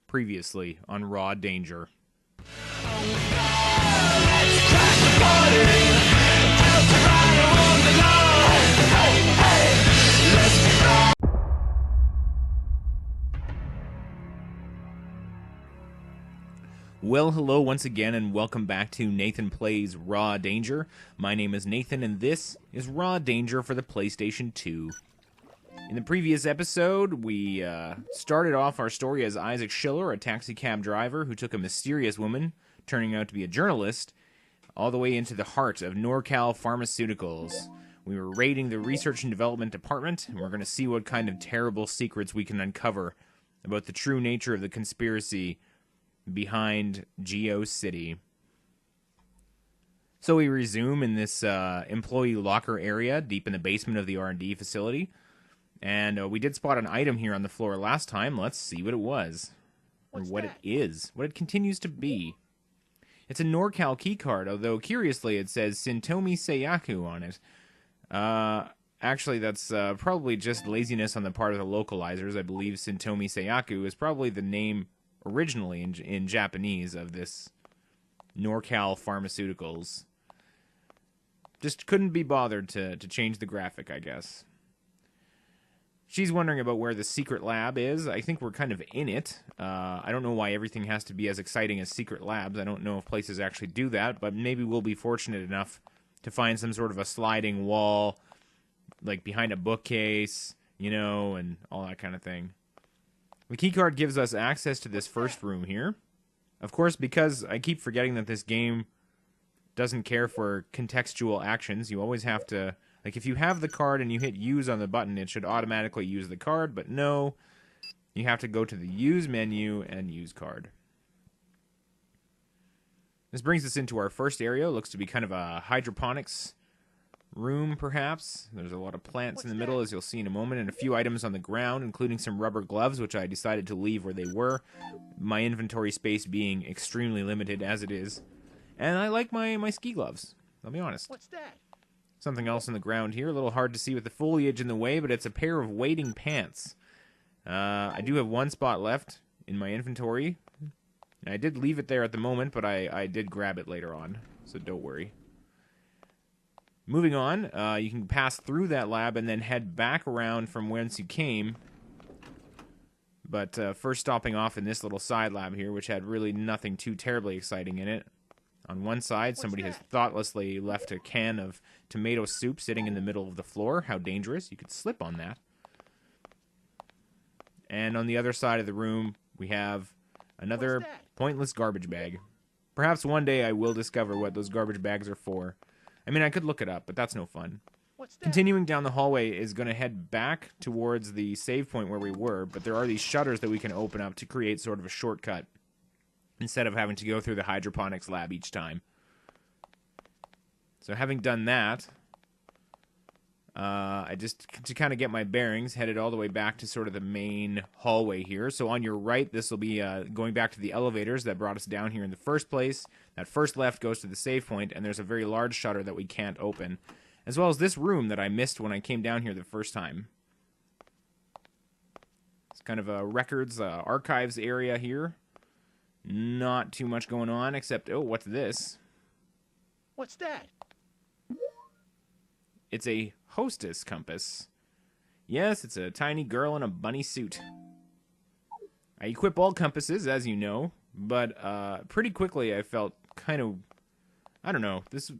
Previously on Raw Danger. Well, hello once again, and welcome back to Nathan Plays Raw Danger. My name is Nathan, and this is Raw Danger for the PlayStation 2. In the previous episode, we started off our story as Isaac Schiller, a taxi cab driver who took a mysterious woman, turning out to be a journalist, all the way into the heart of NorCal Pharmaceuticals. We were raiding the research and development department, and we're going to see what kind of terrible secrets we can uncover about the true nature of the conspiracy behind Geo City. So we resume in this employee locker area deep in the basement of the R&D facility. And we did spot an item here on the floor last time. Let's see what it was. Or what it is. What it continues to be. It's a NorCal keycard, although curiously it says Sintomi Seiyaku on it. Actually, that's probably just laziness on the part of the localizers. I believe Sintomi Seiyaku is probably the name originally in Japanese of this NorCal Pharmaceuticals. Just couldn't be bothered to change the graphic, I guess. She's wondering about where the secret lab is. I think we're kind of in it. I don't know why everything has to be as exciting as secret labs. I don't know if places actually do that, but maybe we'll be fortunate enough to find some sort of a sliding wall, like behind a bookcase, you know, and all that kind of thing. The keycard gives us access to this first room here. Of course, because I keep forgetting that this game doesn't care for contextual actions, you always have to... Like, if you have the card and you hit use on the button, it should automatically use the card, but no. You have to go to the use menu and use card. This brings us into our first area. It looks to be kind of a hydroponics room, perhaps. There's a lot of plants in the middle, as you'll see in a moment, and a few items on the ground, including some rubber gloves, which I decided to leave where they were. My inventory space being extremely limited, as it is. And I like my ski gloves, I'll be honest. What's that? Something else on the ground here, a little hard to see with the foliage in the way, but it's a pair of wading pants. I do have one spot left in my inventory. I did leave it there at the moment, but I did grab it later on, so don't worry. Moving on, you can pass through that lab and then head back around from whence you came. But first stopping off in this little side lab here, which had really nothing too terribly exciting in it. On one side, somebody has thoughtlessly left a can of tomato soup sitting in the middle of the floor. How dangerous. You could slip on that. And on the other side of the room, we have another pointless garbage bag. Perhaps one day I will discover what those garbage bags are for. I mean, I could look it up, but that's no fun. Continuing down the hallway is going to head back towards the save point where we were, but there are these shutters that we can open up to create sort of a shortcut, instead of having to go through the hydroponics lab each time. So having done that, I just, to kind of get my bearings, headed all the way back to sort of the main hallway here. So on your right, this will be going back to the elevators that brought us down here in the first place. That first left goes to the save point, and there's a very large shutter that we can't open, as well as this room that I missed when I came down here the first time. It's kind of a records, archives area here. Not too much going on, except, oh, what's this? What's that? It's a hostess compass. Yes, it's a tiny girl in a bunny suit. I equip all compasses, as you know, but pretty quickly I felt kind of, I don't know, this is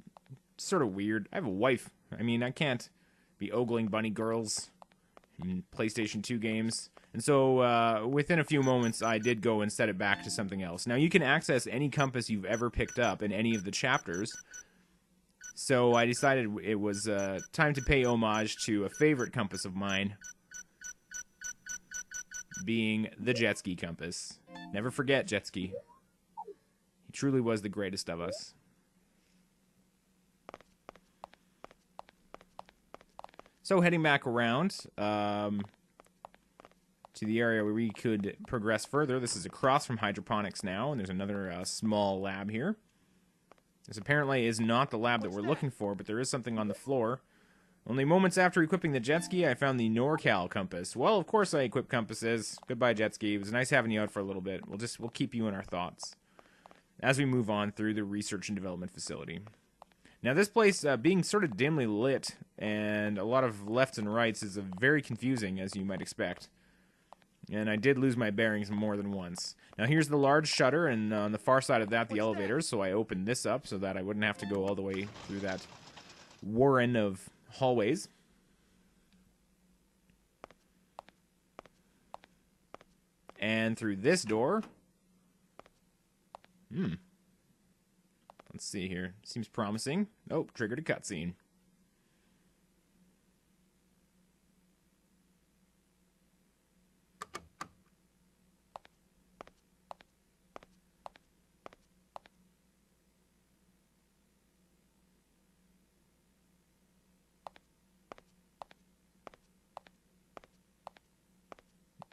sort of weird. I have a wife. I mean, I can't be ogling bunny girls in PlayStation 2 games. And so, within a few moments, I did go and set it back to something else. Now, you can access any compass you've ever picked up in any of the chapters. So, I decided it was time to pay homage to a favorite compass of mine, being the jet ski compass. Never forget jet ski. He truly was the greatest of us. So, heading back around to the area where we could progress further. This is across from hydroponics now, and there's another small lab here. This apparently is not the lab that we're looking for, but there is something on the floor. Only moments after equipping the jet ski, I found the NorCal compass. Well, of course I equip compasses. Goodbye, jet ski. It was nice having you out for a little bit. We'll keep you in our thoughts as we move on through the research and development facility. Now, this place being sort of dimly lit and a lot of lefts and rights is very confusing, as you might expect. And I did lose my bearings more than once. Now, here's the large shutter, and on the far side of that, the elevators. So I opened this up so that I wouldn't have to go all the way through that warren of hallways. And through this door. Let's see here. Seems promising. Oh, triggered a cutscene.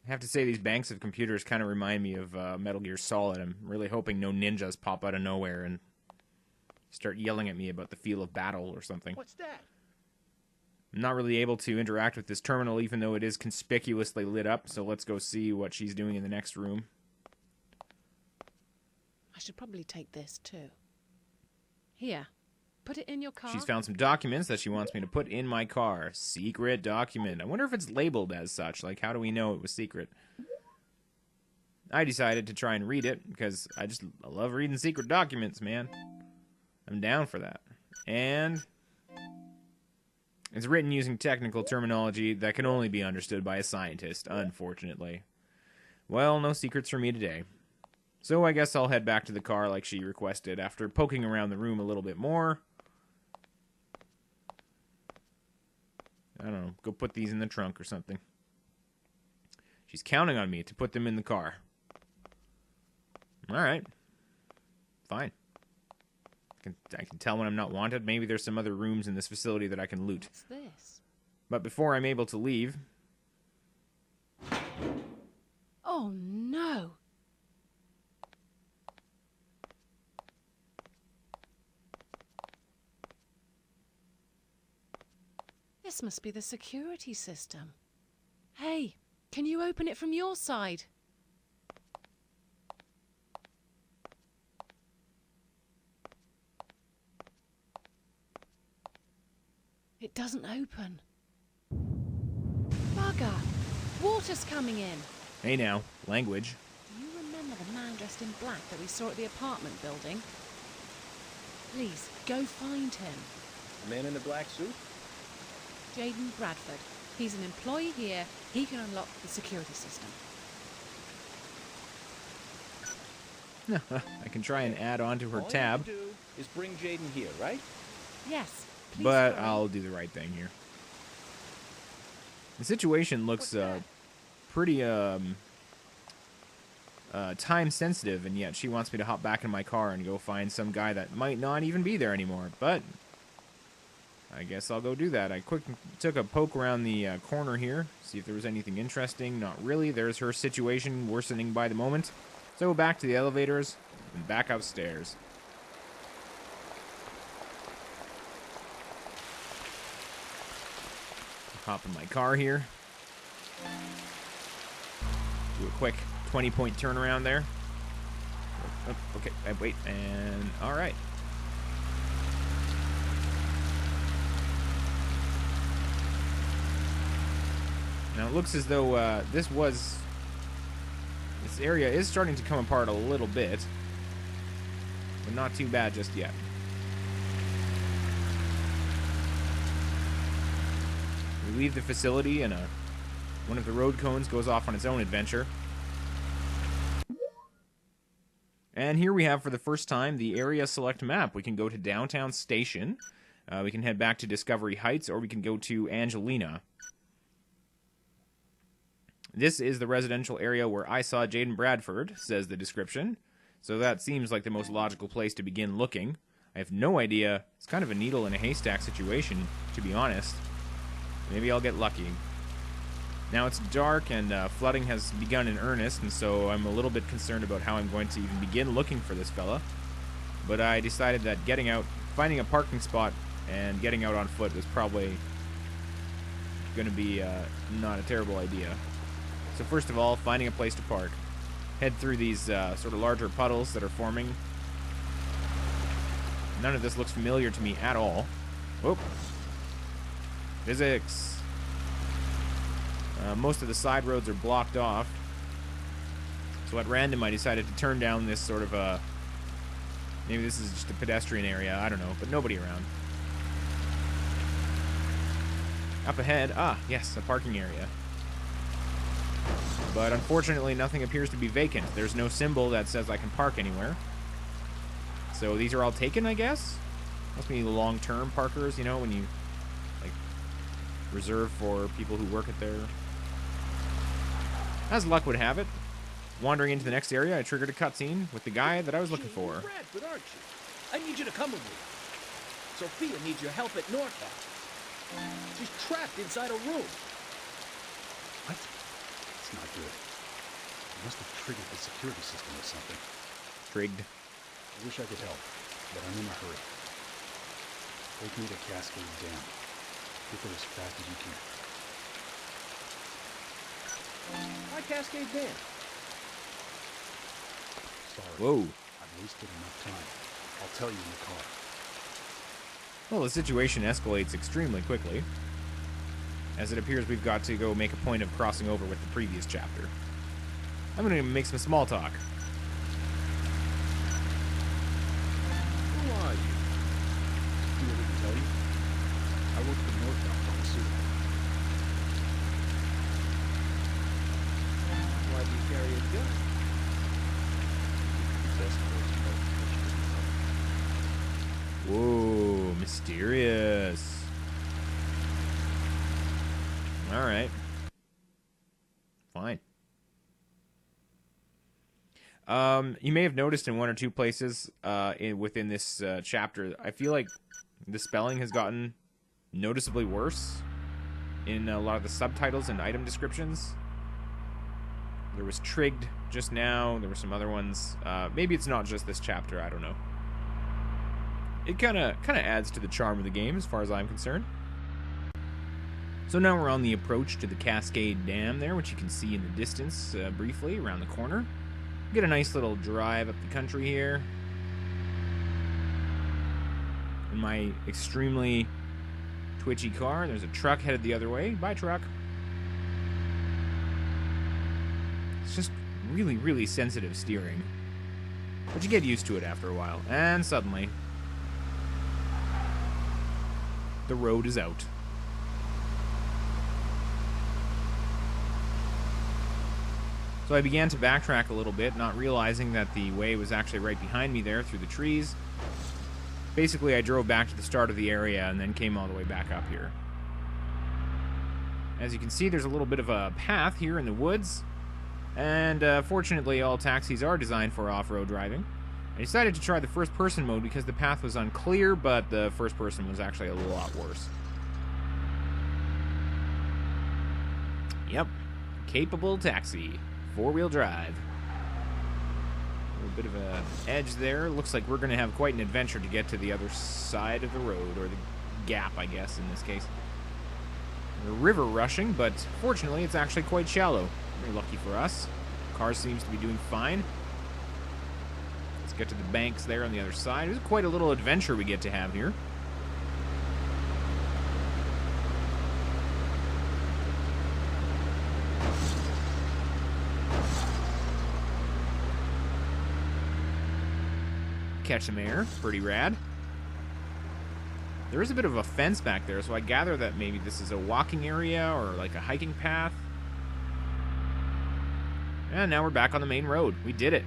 I have to say, these banks of computers kind of remind me of Metal Gear Solid. I'm really hoping no ninjas pop out of nowhere and start yelling at me about the feel of battle or something. What's that? I'm not really able to interact with this terminal, even though it is conspicuously lit up, so let's go see what she's doing in the next room. I should probably take this, too. Here. Put it in your car. She's found some documents that she wants me to put in my car. Secret document. I wonder if it's labeled as such. Like, how do we know it was secret? I decided to try and read it because I love reading secret documents, man. I'm down for that. And it's written using technical terminology that can only be understood by a scientist, unfortunately. Well, no secrets for me today. So I guess I'll head back to the car like she requested after poking around the room a little bit more. I don't know, go put these in the trunk or something. She's counting on me to put them in the car. Alright. Fine. I can tell when I'm not wanted. Maybe there's some other rooms in this facility that I can loot. What's this? But before I'm able to leave... Oh, no! This must be the security system. Hey, can you open it from your side? It doesn't open. Bugger! Water's coming in. Hey now, language. Do you remember the man dressed in black that we saw at the apartment building? Please, go find him. The man in the black suit? Jaden Bradford. He's an employee here. He can unlock the security system. I can try and add on to her All tab, you have to do is bring Jaden here, right? Yes, please but hurry. I'll do the right thing here. The situation looks pretty time sensitive, and yet she wants me to hop back in my car and go find some guy that might not even be there anymore. But I guess I'll go do that. I took a poke around the corner here, see if there was anything interesting. Not really. There's her situation worsening by the moment. So back to the elevators and back upstairs. Hop in my car here. Do a quick 20-point turnaround there. Oh, okay, wait, and all right. Now it looks as though this area is starting to come apart a little bit, but not too bad just yet. We leave the facility, and one of the road cones goes off on its own adventure. And here we have, for the first time, the area select map. We can go to Downtown Station, we can head back to Discovery Heights, or we can go to Angelina. This is the residential area where I saw Jaden Bradford, says the description. So that seems like the most logical place to begin looking. I have no idea. It's kind of a needle in a haystack situation, to be honest. Maybe I'll get lucky. Now it's dark and flooding has begun in earnest, and so I'm a little bit concerned about how I'm going to even begin looking for this fella. But I decided that getting out, finding a parking spot, and getting out on foot was probably going to be not a terrible idea. So first of all, finding a place to park. Head through these sort of larger puddles that are forming. None of this looks familiar to me at all. Whoop. Physics. Most of the side roads are blocked off. So at random, I decided to turn down this sort of a... Maybe this is just a pedestrian area, I don't know, but nobody around. Up ahead, yes, a parking area. But unfortunately, nothing appears to be vacant. There's no symbol that says I can park anywhere. So these are all taken, I guess? Must be long-term parkers, you know, when you, like, reserve for people who work at there. As luck would have it, wandering into the next area, I triggered a cutscene with the guy that I was looking for. You're Bradford, aren't you? I need you to come with me. Sophia needs your help at Norfolk. She's trapped inside a room. What? It's not good. You must have triggered the security system or something. Trigged. I wish I could help, but I'm in a hurry. Take me to Cascade Dam. Get there as fast as you can. Why Cascade Dam? Sorry. Whoa. I've wasted enough time. I'll tell you in the car. Well, the situation escalates extremely quickly, as it appears we've got to go make a point of crossing over with the previous chapter. I'm going to make some small talk. Who are you? You want me to tell you? I work for Norfolk Pharmaceutical. Why do you carry a gun? Best person knows what you can tell. Whoa, mysterious. Alright. Fine. You may have noticed in one or two places within this chapter, I feel like the spelling has gotten noticeably worse in a lot of the subtitles and item descriptions. There was Trigged just now. There were some other ones. Maybe it's not just this chapter. I don't know. It kind of adds to the charm of the game as far as I'm concerned. So now we're on the approach to the Cascade Dam there, which you can see in the distance briefly around the corner. Get a nice little drive up the country here. In my extremely twitchy car, there's a truck headed the other way. Bye, truck. It's just really, really sensitive steering. But you get used to it after a while. And suddenly, the road is out. So I began to backtrack a little bit, not realizing that the way was actually right behind me there through the trees. Basically, I drove back to the start of the area and then came all the way back up here. As you can see, there's a little bit of a path here in the woods. And fortunately, all taxis are designed for off-road driving. I decided to try the first-person mode because the path was unclear, but the first-person was actually a lot worse. Yep. Capable taxi. Four-wheel drive. A little bit of an edge there. Looks like we're going to have quite an adventure to get to the other side of the road, or the gap, I guess, in this case. We're river rushing, but fortunately it's actually quite shallow. Very lucky for us. Car seems to be doing fine. Let's get to the banks there on the other side. It's quite a little adventure we get to have here. Catch some air. Pretty rad. There is a bit of a fence back there, so I gather that maybe this is a walking area or like a hiking path. And now we're back on the main road. We did it.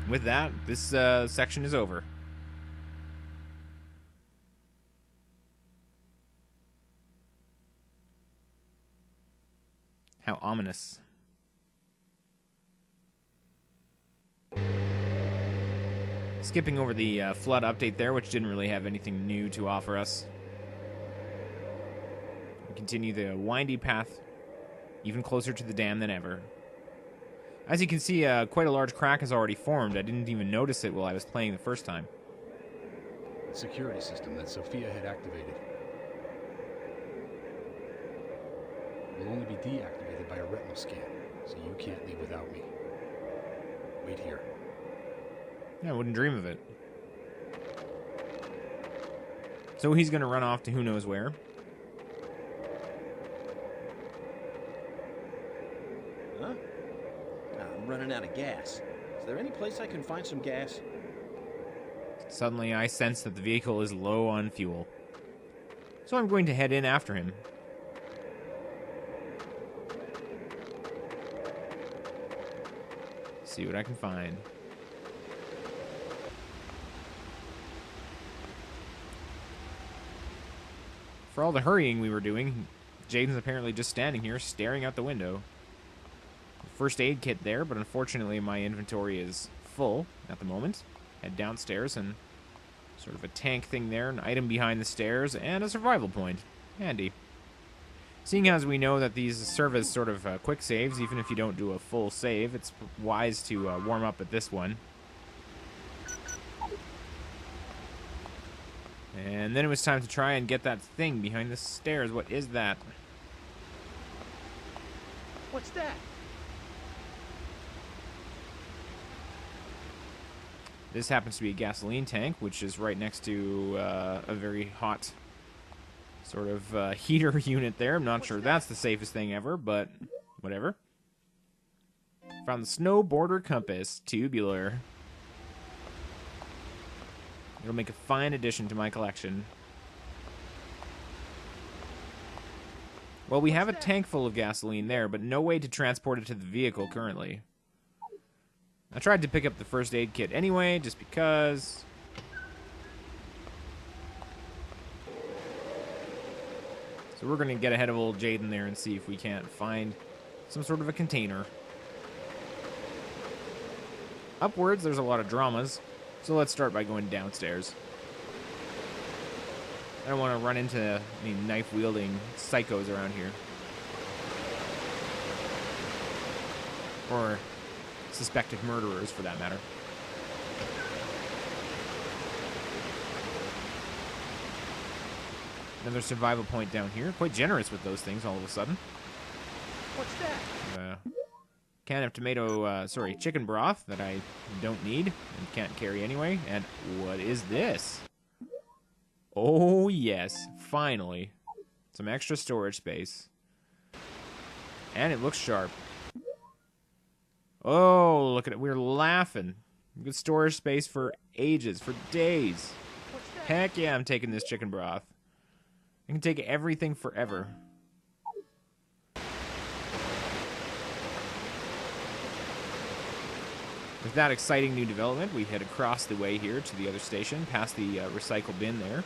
With that, this section is over. How ominous. Skipping over the flood update there, which didn't really have anything new to offer us. We continue the windy path, even closer to the dam than ever. As you can see, quite a large crack has already formed. I didn't even notice it while I was playing the first time. The security system that Sophia had activated will only be deactivated by a retinal scan, so you can't leave without me. Wait here. Yeah, I wouldn't dream of it. So he's going to run off to who knows where. Huh? I'm running out of gas. Is there any place I can find some gas? Suddenly, I sense that the vehicle is low on fuel. So I'm going to head in after him. See what I can find. For all the hurrying we were doing, Jaden's apparently just standing here, staring out the window. First aid kit there, but unfortunately my inventory is full at the moment. Head downstairs and sort of a tank thing there, an item behind the stairs, and a survival point. Handy. Seeing as we know that these serve as sort of quick saves, even if you don't do a full save, it's wise to warm up at this one. And then it was time to try and get that thing behind the stairs. What is that? What's that? This happens to be a gasoline tank, which is right next to a very hot sort of heater unit there. I'm not sure that's the safest thing ever, but whatever. Found the snow border compass, tubular. It'll make a fine addition to my collection. Well, we have a tank full of gasoline there, but no way to transport it to the vehicle currently. I tried to pick up the first aid kit anyway, just because. So we're going to get ahead of old Jaden there and see if we can't find some sort of a container. Upwards, there's a lot of dramas, so let's start by going downstairs. I don't want to run into any knife-wielding psychos around here. Or suspected murderers, for that matter. Another survival point down here. Quite generous with those things all of a sudden. What's that? Can of chicken broth that I don't need and can't carry anyway. And what is this? Oh, yes. Finally. Some extra storage space. And it looks sharp. Oh, look at it. We're laughing. Good storage space for ages, for days. Heck yeah, I'm taking this chicken broth. I can take everything forever. With that exciting new development, we head across the way here to the other station, past the recycle bin there.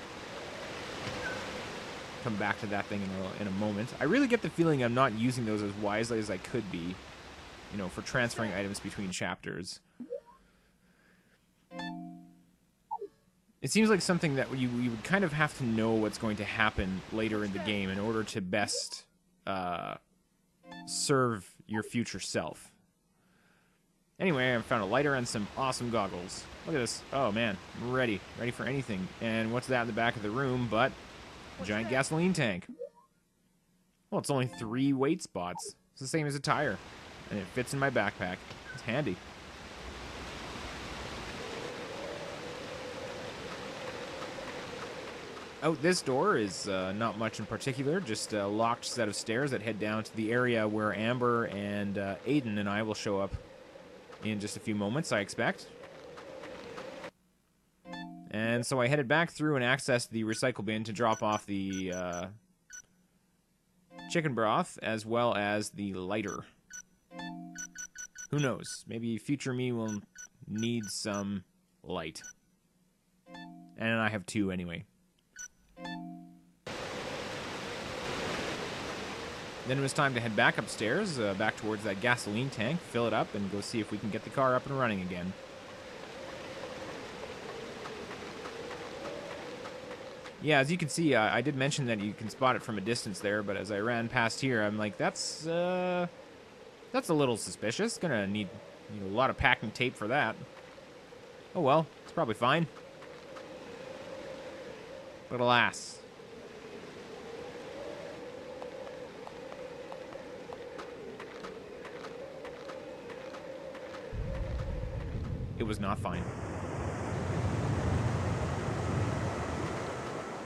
Come back to that thing in a moment. I really get the feeling I'm not using those as wisely as I could be, you know, for transferring items between chapters. It seems like something that you would kind of have to know what's going to happen later in the game in order to best serve your future self. Anyway, I found a lighter and some awesome goggles. Look at this. Oh, man. I'm ready. Ready for anything. And what's that in the back of the room but a giant gasoline tank? Well, it's only 3 weight spots. It's the same as a tire. And it fits in my backpack. It's handy. Out this door is not much in particular, just a locked set of stairs that head down to the area where Amber and Aiden and I will show up in just a few moments, I expect. And so I headed back through and accessed the recycle bin to drop off the chicken broth as well as the lighter. Who knows? Maybe future me will need some light. And I have 2 anyway. Then it was time to head back upstairs, back towards that gasoline tank, fill it up, and go see if we can get the car up and running again. Yeah, as you can see, I did mention that you can spot it from a distance there, but as I ran past here, I'm like, that's a little suspicious. Gonna need a lot of packing tape for that. Oh well, it's probably fine. But alas. It was not fine.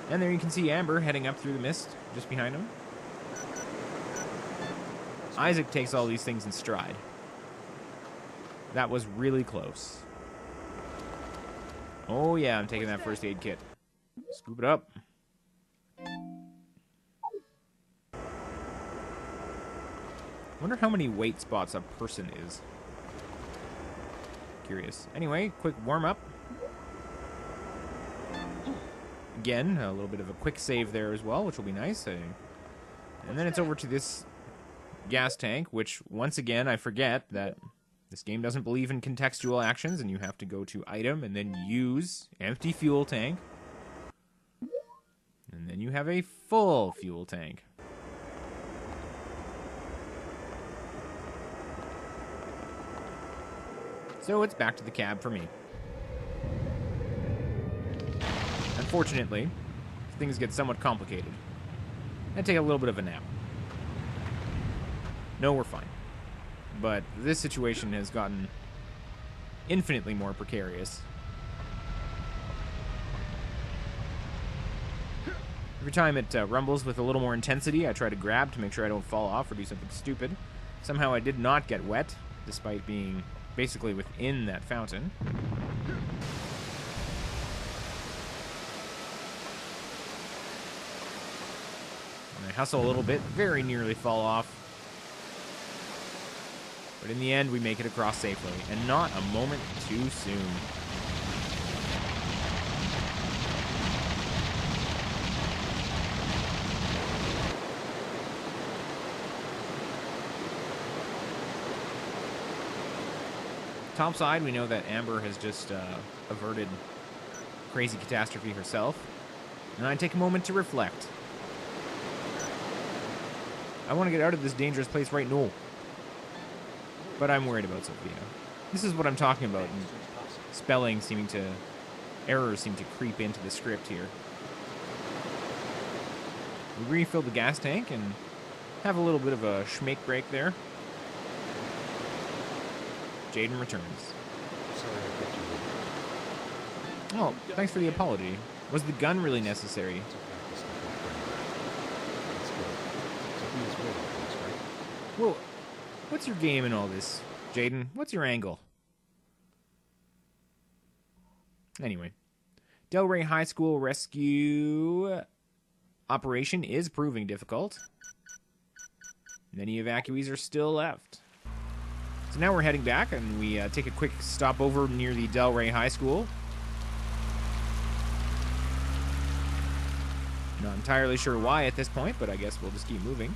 And there you can see Amber heading up through the mist just behind him. Isaac takes all these things in stride. That was really close. Oh yeah, I'm taking that first aid kit. Scoop it up. Wonder how many weight spots a person is. Curious. Anyway, quick warm up. Again, a little bit of a quick save there as well, which will be nice. And then it's over to this gas tank, which, once again, I forget that this game doesn't believe in contextual actions, and you have to go to item and then use empty fuel tank. And then you have a full fuel tank. So it's back to the cab for me. Unfortunately, things get somewhat complicated. I take a little bit of a nap. No, we're fine. But this situation has gotten infinitely more precarious. Every time it rumbles with a little more intensity, I try to grab to make sure I don't fall off or do something stupid. Somehow I did not get wet, despite being basically within that fountain. And I hustle a little bit, very nearly fall off. But in the end, we make it across safely, and not a moment too soon. Topside, we know that Amber has just averted crazy catastrophe herself. And I take a moment to reflect. I want to get out of this dangerous place right now. But I'm worried about Sophia. This is what I'm talking about. And errors seem to creep into the script here. We refill the gas tank and have a little bit of a schmake break there. Jaden returns. Sorry I kept you waiting. Oh, thanks for the apology. Was the gun really necessary? It's okay to step up. Let's go. Sophia's waiting for us, right? Well, what's your game in all this, Jaden? What's your angle? Anyway, Delray High School rescue operation is proving difficult. Many evacuees are still left. So now we're heading back, and we take a quick stopover near the Delray High School. Not entirely sure why at this point, but I guess we'll just keep moving.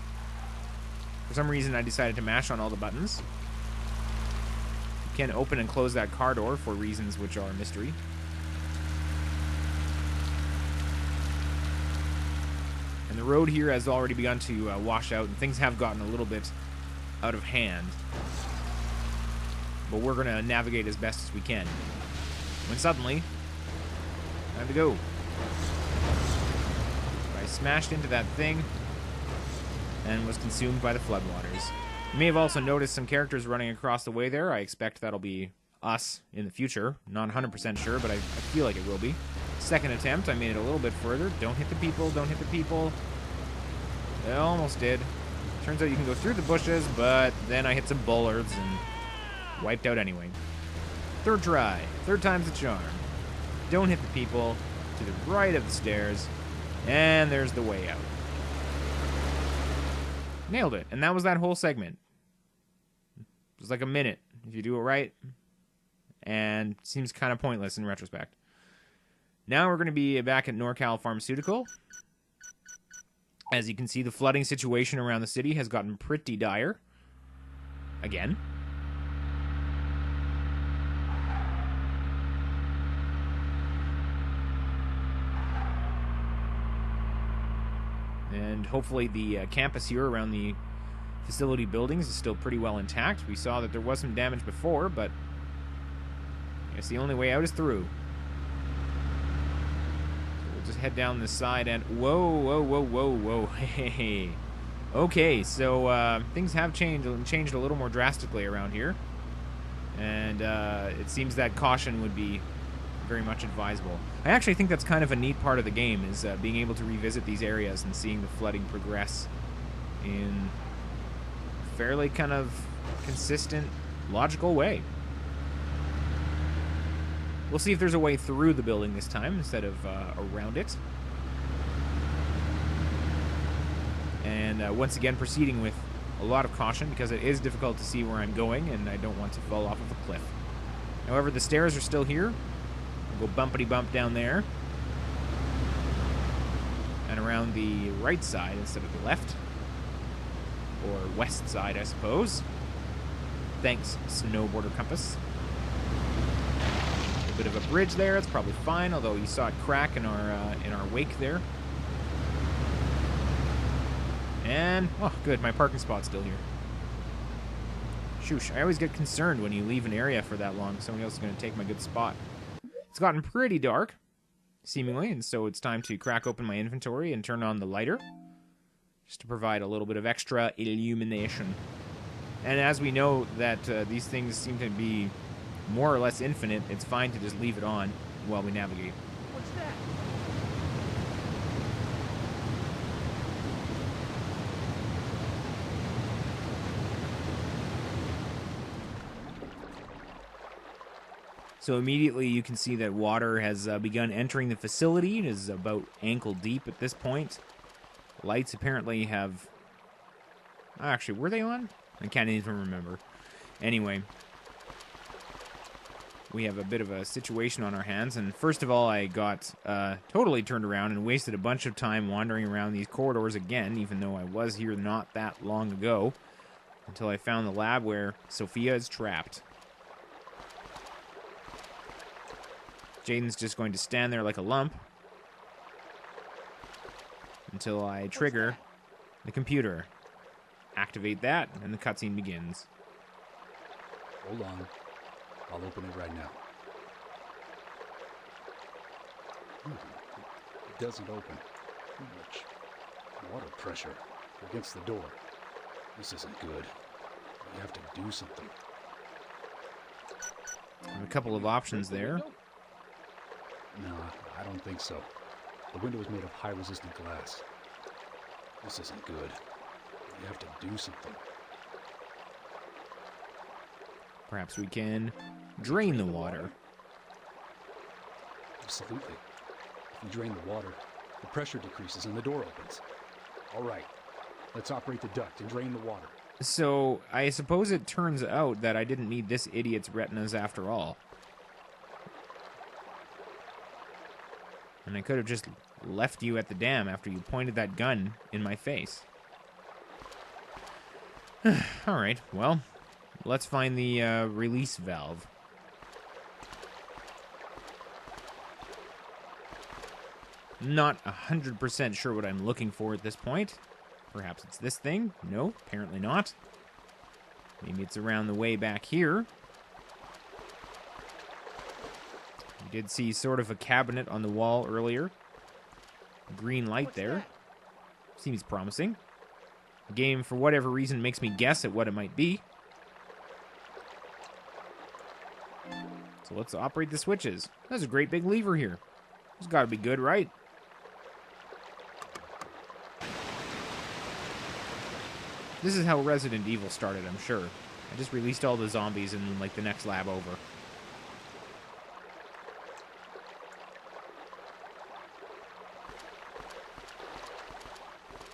For some reason, I decided to mash on all the buttons. You can open and close that car door for reasons which are a mystery. And the road here has already begun to wash out, and things have gotten a little bit out of hand. But we're going to navigate as best as we can. When suddenly, time to go. I smashed into that thing and was consumed by the floodwaters. You may have also noticed some characters running across the way there. I expect that'll be us in the future. Not 100% sure, but I feel like it will be. Second attempt, I made it a little bit further. Don't hit the people, don't hit the people. I almost did. Turns out you can go through the bushes, but then I hit some bollards and wiped out anyway. Third try. Third time's the charm. Don't hit the people. To the right of the stairs. And there's the way out. Nailed it. And that was that whole segment. It was like a minute if you do it right. And seems kind of pointless in retrospect. Now we're going to be back at NorCal Pharmaceutical. As you can see, the flooding situation around the city has gotten pretty dire. Again. And hopefully the campus here around the facility buildings is still pretty well intact. We saw that there was some damage before, but I guess the only way out is through. So we'll just head down this side and... Whoa. Hey. Okay, so things have changed a little more drastically around here. And it seems that caution would be very much advisable. I actually think that's kind of a neat part of the game, is being able to revisit these areas and seeing the flooding progress in a fairly kind of consistent, logical way. We'll see if there's a way through the building this time instead of around it. And once again, proceeding with a lot of caution because it is difficult to see where I'm going and I don't want to fall off of a cliff. However, the stairs are still here. We'll go bumpity bump down there. And around the right side instead of the left. Or west side, I suppose. Thanks, snowboarder compass. A bit of a bridge there, it's probably fine, although you saw it crack in our wake there. And, oh, good, my parking spot's still here. Shoosh, I always get concerned when you leave an area for that long. Somebody else is going to take my good spot. It's gotten pretty dark, seemingly, and so it's time to crack open my inventory and turn on the lighter, just to provide a little bit of extra illumination. And as we know that these things seem to be more or less infinite, it's fine to just leave it on while we navigate. What's that? So immediately you can see that water has begun entering the facility. It is about ankle deep at this point. Lights apparently have... Actually, were they on? I can't even remember. Anyway, we have a bit of a situation on our hands. And first of all, I got totally turned around and wasted a bunch of time wandering around these corridors again, even though I was here not that long ago, until I found the lab where Sophia is trapped. Jaden's just going to stand there like a lump until I trigger the computer. Activate that, and the cutscene begins. Hold on. I'll open it right now. It doesn't open. Too much water pressure against the door. This isn't good. We have to do something. I have a couple of options there. No, I don't think so. The window is made of high-resistant glass. This isn't good. We have to do something. Perhaps we can drain the water. Absolutely. If we drain the water, the pressure decreases and the door opens. All right. Let's operate the duct and drain the water. So, I suppose it turns out that I didn't need this idiot's retinas after all. And I could have just left you at the dam after you pointed that gun in my face. Alright, well, let's find the release valve. Not 100% sure what I'm looking for at this point. Perhaps it's this thing? No, apparently not. Maybe it's around the way back here. We did see sort of a cabinet on the wall earlier. Green light there. Seems promising. The game, for whatever reason, makes me guess at what it might be. So let's operate the switches. There's a great big lever here. It's got to be good, right? This is how Resident Evil started, I'm sure. I just released all the zombies in, like, the next lab over.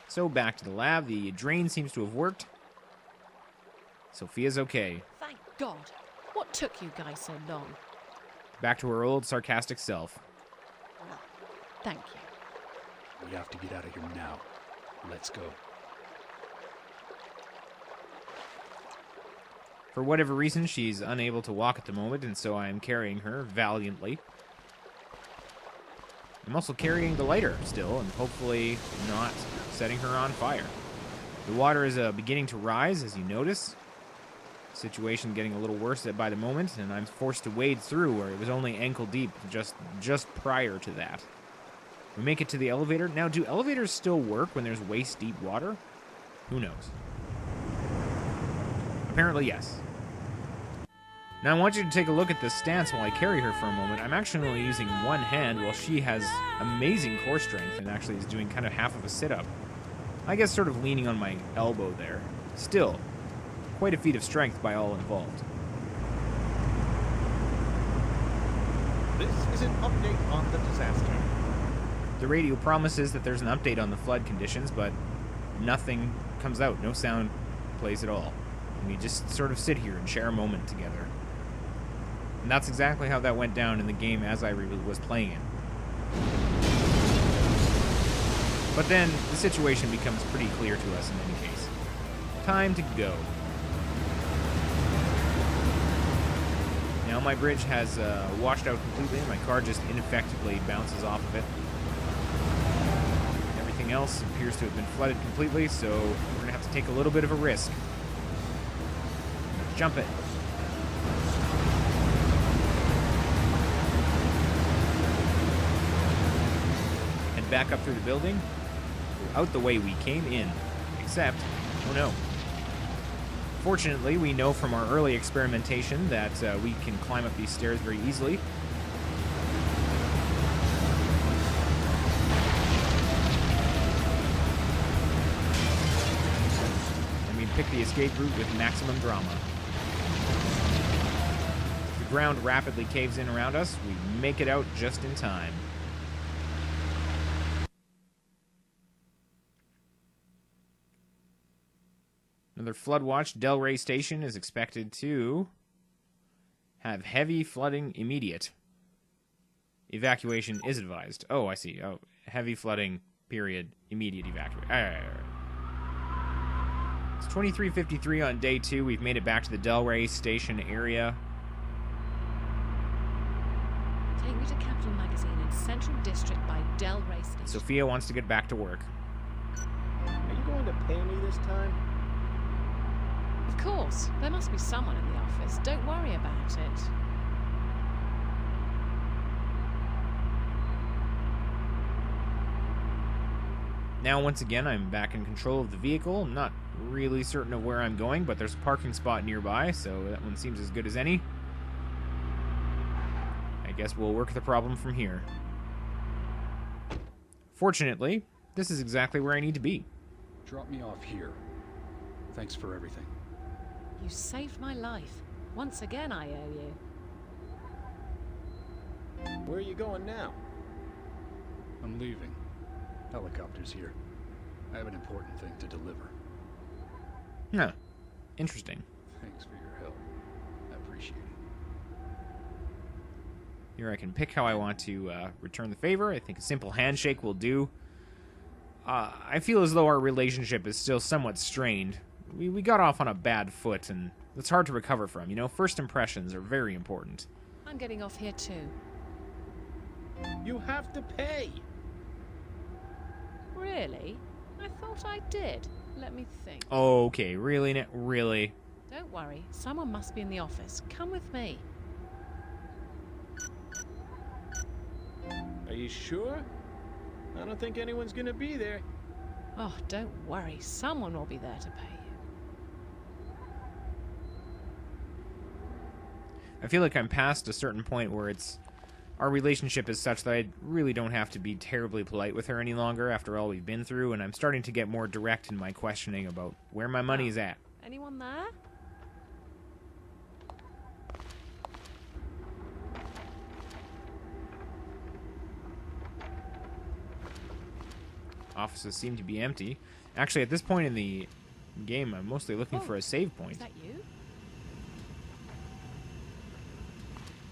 So back to the lab. The drain seems to have worked. Sophia's okay. Thank God. What took you guys so long? Back to her old sarcastic self. Well, thank you. We have to get out of here now. Let's go. For whatever reason, she's unable to walk at the moment, and so I am carrying her valiantly. I'm also carrying the lighter still, and hopefully not setting her on fire. The water is beginning to rise, as you notice. Situation getting a little worse by the moment, and I'm forced to wade through where it was only ankle deep just prior to that. We make it to the elevator. Now, do elevators still work when there's waist-deep water? Who knows? Apparently, yes. Now, I want you to take a look at this stance while I carry her for a moment. I'm actually only using one hand while she has amazing core strength and actually is doing kind of half of a sit-up. I guess sort of leaning on my elbow there. Still, quite a feat of strength by all involved. This is an update on the disaster. The radio promises that there's an update on the flood conditions, but nothing comes out. No sound plays at all. And we just sort of sit here and share a moment together. And that's exactly how that went down in the game as I was playing it. But then the situation becomes pretty clear to us in any case. Time to go. Now my bridge has washed out completely, and my car just ineffectively bounces off of it. Everything else appears to have been flooded completely, so we're going to have to take a little bit of a risk. Jump it. Head back up through the building. Go out the way we came in. Except, oh no. Fortunately, we know from our early experimentation that we can climb up these stairs very easily. And we pick the escape route with maximum drama. The ground rapidly caves in around us. We make it out just in time. Another flood watch. Delray Station is expected to have heavy flooding immediate. Evacuation is advised. Oh, I see. Oh, heavy flooding, period. Immediate evacuation. It's 23:53 on day 2. We've made it back to the Delray Station area. Take me to Capital Magazine in Central District by Delray Station. Sophia wants to get back to work. Are you going to pay me this time? Of course. There must be someone in the office. Don't worry about it. Now, once again, I'm back in control of the vehicle. I'm not really certain of where I'm going, but there's a parking spot nearby, so that one seems as good as any. I guess we'll work the problem from here. Fortunately, this is exactly where I need to be. Drop me off here. Thanks for everything. You saved my life. Once again, I owe you. Where are you going now? I'm leaving. Helicopter's here. I have an important thing to deliver. Huh. Interesting. Thanks for your help. I appreciate it. Here I can pick how I want to return the favor. I think a simple handshake will do. I feel as though our relationship is still somewhat strained. We got off on a bad foot, and it's hard to recover from. You know, first impressions are very important. I'm getting off here too. You have to pay. Really? I thought I did. Let me think. Okay, really? Really? Don't worry. Someone must be in the office. Come with me. Are you sure? I don't think anyone's gonna be there. Oh, don't worry. Someone will be there to pay you. I feel like I'm past a certain point where our relationship is such that I really don't have to be terribly polite with her any longer after all we've been through, and I'm starting to get more direct in my questioning about where my money's at. Anyone there? Offices seem to be empty. Actually, at this point in the game, I'm mostly looking for a save point. Is that you?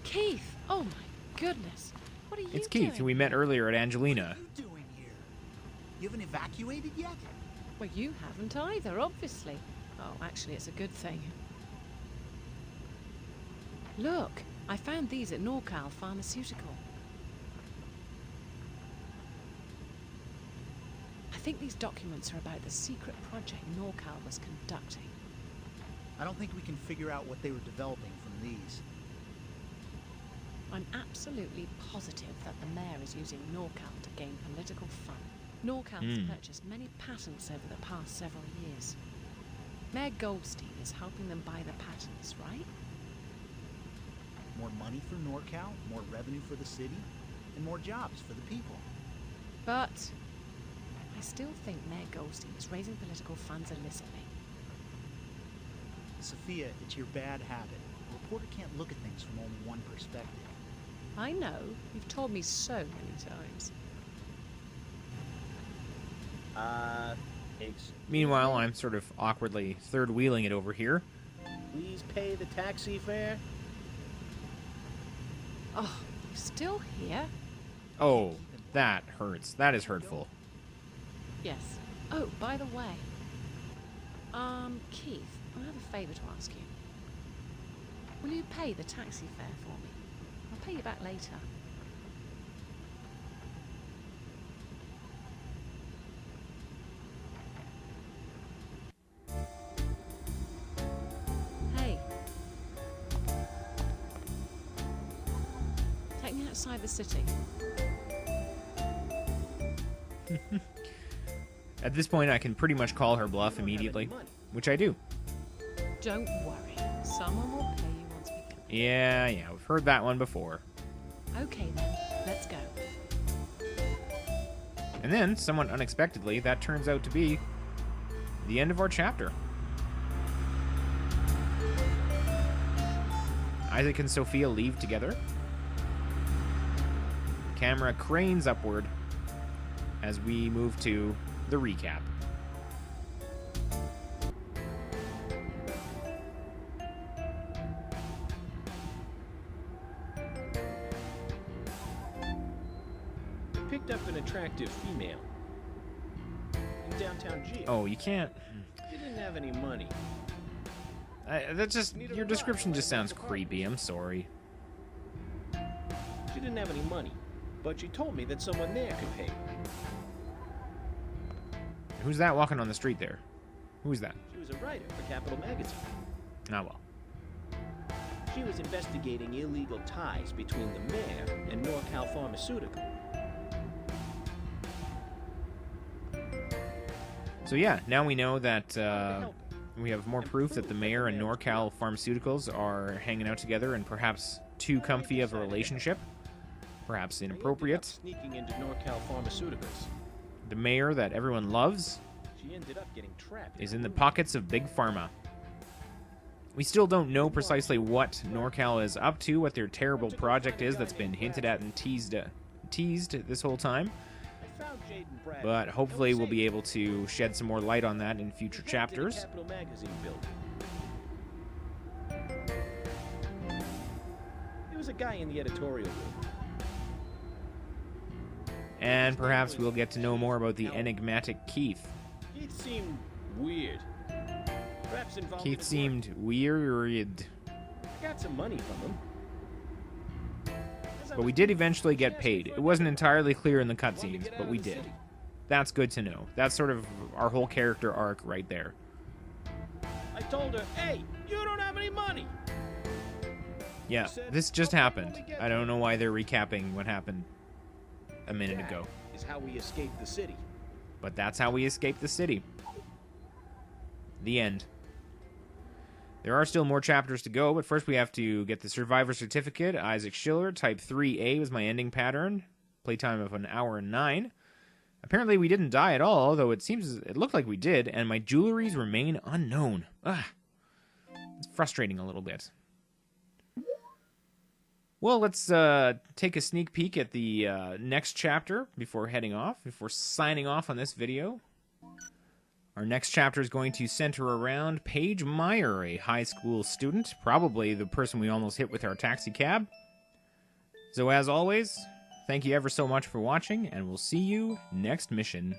Keith! Oh my goodness. What are you It's Keith, who we met earlier at Angelina. What are you doing here? You haven't evacuated yet? Well, you haven't either, obviously. Oh, actually, it's a good thing. Look, I found these at NorCal Pharmaceutical. I think these documents are about the secret project NorCal was conducting. I don't think we can figure out what they were developing from these. I'm absolutely positive that the mayor is using NorCal to gain political fun. NorCal has purchased many patents over the past several years. Mayor Goldstein is helping them buy the patents, right? More money for NorCal, more revenue for the city, and more jobs for the people. But I still think Mayor Goldstein is raising political funds illicitly. Sophia, it's your bad habit. A reporter can't look at things from only one perspective. I know. You've told me so many times. Meanwhile, I'm sort of awkwardly third-wheeling it over here. Please pay the taxi fare. Oh, you're still here? Oh, that hurts. That is hurtful. Yes. Oh, by the way. Keith, I have a favour to ask you. Will you pay the taxi fare for me? I'll pay you back later. Hey. Take me outside the city. At this point, I can pretty much call her bluff immediately, which I do. Don't worry. Someone will pay you once we get there. Yeah, we've heard that one before. Okay then, let's go. And then, somewhat unexpectedly, that turns out to be the end of our chapter. Isaac and Sophia leave together. Camera cranes upward as we move to the recap. Picked up an attractive female in downtown Geo. Oh, you can't. She didn't have any money. That's just, your description just sounds creepy. I'm sorry. She didn't have any money, but she told me that someone there could pay. Who's that walking on the street there? Who's that? She was a writer for Capital Magazine. Ah, well. She was investigating illegal ties between the mayor and NorCal Pharmaceutical. So yeah, now we know that we have more proof that the mayor and NorCal Pharmaceuticals are hanging out together in perhaps too comfy of a relationship. Perhaps inappropriate. Sneaking into NorCal Pharmaceuticals. The mayor that everyone loves She ended up getting trapped is in the pockets of Big Pharma. We still don't know precisely what NorCal is up to, what their terrible project is that's been hinted at and teased this whole time. I found Jade and Brad, But hopefully we'll be able to shed some more light on that in future trapped in a chapters. Capital Magazine building. There was a guy in the editorial room. And perhaps we'll get to know more about the enigmatic Keith. Keith seemed weird. Perhaps involved in Keith a seemed weird. I got some money from him. But we did eventually get paid. It wasn't entirely clear in the cutscenes, but we did. That's good to know. That's sort of our whole character arc right there. I told her, hey, you don't have any money. Yeah, this just happened. I don't know why they're recapping what happened a minute That ago. is how we escaped the city. But that's how we escaped the city. The end. There are still more chapters to go, but first we have to get the Survivor Certificate. Isaac Schiller, Type 3A was my ending pattern. Playtime of 1 hour and 9. Apparently we didn't die at all, though it looked like we did, and my jewelries remain unknown. It's frustrating a little bit. Well, let's take a sneak peek at the next chapter before heading off, before signing off on this video. Our next chapter is going to center around Paige Meyer, a high school student, probably the person we almost hit with our taxi cab. So as always, thank you ever so much for watching, and we'll see you next mission.